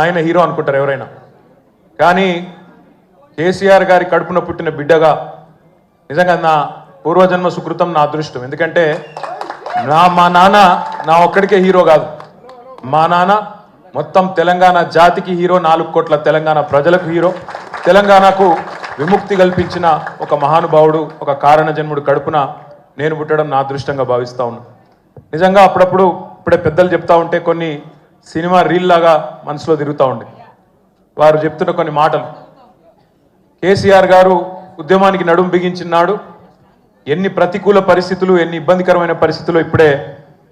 ఆయన హీరో అనుకుంటారు ఎవరైనా. కానీ కేసీఆర్ గారి కడుపున పుట్టిన బిడ్డగా నిజంగా నా పూర్వజన్మ సుకృతం, నా అదృష్టం. ఎందుకంటే మా నాన్న నా ఒక్కడికే హీరో కాదు, మా నాన్న మొత్తం తెలంగాణ జాతికి హీరో, 4 కోట్ల తెలంగాణ ప్రజలకు హీరో, తెలంగాణకు విముక్తి కల్పించిన ఒక మహానుభావుడు, ఒక కారణ జన్ముడు కడుపున నేను పుట్టడం నా అదృష్టంగా భావిస్తా ఉన్నా. నిజంగా అప్పుడప్పుడు ఇప్పుడే పెద్దలు చెప్తా ఉంటే కొన్ని సినిమా రీల్ లాగా మనసులో తిరుగుతూ ఉండే. వారు చెప్తున్న కొన్ని మాటలు, కేసీఆర్ గారు ఉద్యమానికి నడుం బిగించినాడు, ఎన్ని ప్రతికూల పరిస్థితులు, ఎన్ని ఇబ్బందికరమైన పరిస్థితులు ఇప్పుడే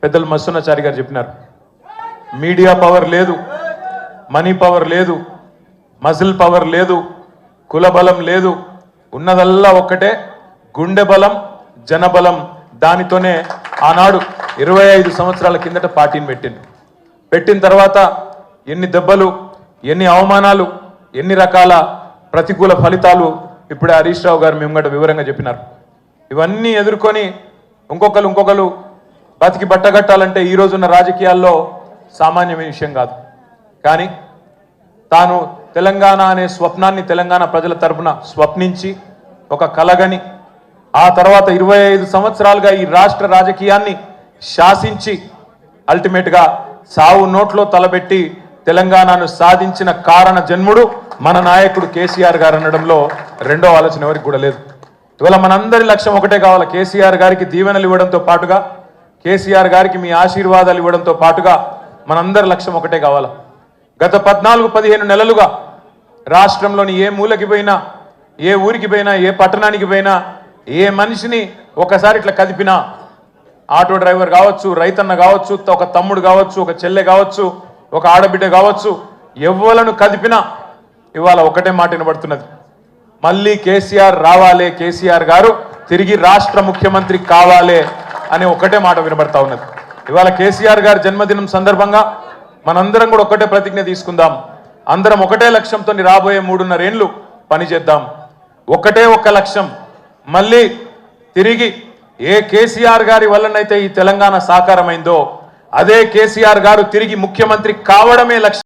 పెద్దలు మస్సున్నాచారి గారు చెప్పినారు. మీడియా పవర్ లేదు, మనీ పవర్ లేదు, మజిల్ పవర్ లేదు, కుల బలం లేదు, ఉన్నదల్లా ఒక్కటే గుండె బలం, జనబలం. దానితోనే ఆనాడు 25 సంవత్సరాల కిందట పార్టీని పెట్టిన తర్వాత ఎన్ని దెబ్బలు, ఎన్ని అవమానాలు, ఎన్ని రకాల ప్రతికూల ఫలితాలు ఇప్పుడే హరీష్ రావు గారు మేము వివరంగా చెప్పినారు. ఇవన్నీ ఎదుర్కొని ఇంకొకరు బతికి బట్టగట్టాలంటే ఈ రోజున్న రాజకీయాల్లో సామాన్యమైన విషయం కాదు. కానీ తాను తెలంగాణ అనే స్వప్నాన్ని తెలంగాణ ప్రజల తరపున స్వప్నించి ఒక కలగని, ఆ తర్వాత 25 సంవత్సరాలుగా ఈ రాష్ట్ర రాజకీయాన్ని శాసించి అల్టిమేట్గా సావు నోట్లో తలబెట్టి తెలంగాణను సాధించిన కారణ జన్ముడు మన నాయకుడు కేసీఆర్ గారు అనడంలో రెండో ఆలోచన ఎవరికి కూడా లేదు. ఇవాళ మనందరి లక్ష్యం ఒకటే కావాలి, కేసీఆర్ గారికి దీవెనలు ఇవ్వడంతో పాటుగా, కేసీఆర్ గారికి మీ ఆశీర్వాదాలు ఇవ్వడంతో పాటుగా మనందరి లక్ష్యం ఒకటే కావాలి. గత 14-15 నెలలుగా రాష్ట్రంలోని ఏ మూలకి పోయినా, ఏ ఊరికి పోయినా, ఏ పట్టణానికి పోయినా, ఏ మనిషిని ఒకసారి ఇట్లా కదిపినా, ఆటో డ్రైవర్ కావచ్చు, రైతన్న కావచ్చు, ఒక తమ్ముడు కావచ్చు, ఒక చెల్లె కావచ్చు, ఒక ఆడబిడ్డ కావచ్చు, ఎవ్వలను కదిపినా ఇవాళ ఒకటే మాట వినబడుతున్నది, మళ్ళీ కేసీఆర్ రావాలే, కేసీఆర్ గారు తిరిగి రాష్ట్ర ముఖ్యమంత్రి కావాలే అనే ఒకటే మాట వినబడతా ఉన్నది. ఇవాళ కేసీఆర్ గారి జన్మదినం సందర్భంగా మనందరం కూడా ఒకటే ప్రతిజ్ఞ తీసుకుందాం. అందరం ఒకటే లక్ష్యంతో రాబోయే 3.5 ఏళ్ళు పనిచేద్దాం. ఒకటే ఒక లక్ష్యం, మళ్ళీ తిరిగి ఏ కేసీఆర్ గారి వల్లనైతే ఈ తెలంగాణ సాకారమైందో అదే కేసీఆర్ గారు తిరిగి ముఖ్యమంత్రి కావడమే లక్ష్యం.